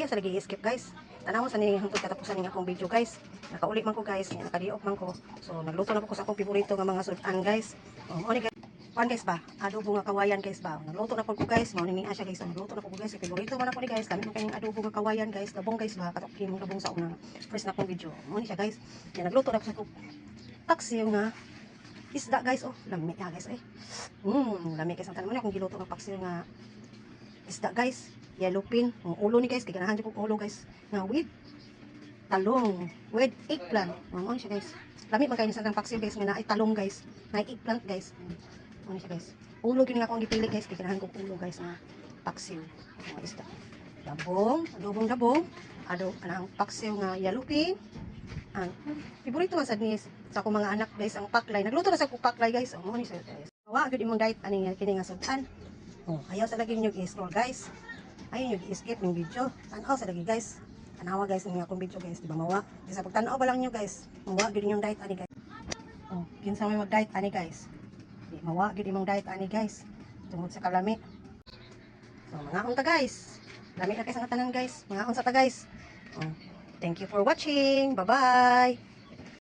ayaw sa lagi skip guys. Tanaw sa ni hangtod katapusan ning akong video guys. Nakauli man ko guys, nakadiop man ko. So nagluto na ko sa akong paborito nga mga sudan guys. Mo ni guys. Pan guys ba? Adobo nga kawayan guys ba? Nagluto na po ko guys. Mao ni asya guys. Nagluto na po ko guys. Paborito man ako ni guys. Kami mo kayong adobo nga kawayan guys. Dabong guys ba? Katok mo dabong sa una. First na akong video. Mo ni siya guys. Yan nagluto na ko sa paksiw nga isda guys. Oh, lami ya guys eh. Lami guys ang tanan mo akong giluto ng paksiw nga isda guys. Yellow pin. Ang ulo ni guys. Kiganahan ko ulo guys. Nga with talong. With eggplant. Mo ni siya guys. Lami man kayo sa paksiw guys. Nga naay talong guys. Naay eggplant guys. Ano siya guys? Ulo yun nga akong gipili guys. Kikirahan ko ulo guys na paksiw. Mga isda. Dabong. Adobong dabong. Anang paksiw nga yalupin. Ang favorito man sa nis sa akong mga anak guys ang paklay. Nagluto na sa akong paklay guys. Ano ni siya guys? Wa gyud imong diet ani nga kini nga sudan. Ayaw sa lagi niyo i-scroll guys. Ayaw niyo i-skip yung video. Tanaw sa lagi guys. Tanawa guys ng akong video guys. Di ba mawa? Di sa pagtanaw ba lang niyo guys. Mawa gyud yung diet ani guys. Kinsa may mag-diet ani guys. Mawa gid imong diet ani guys tungod sa kalami. So mga unta guys, lami na guys ang tanan guys, mga unsa ta guys. Thank you for watching, bye bye.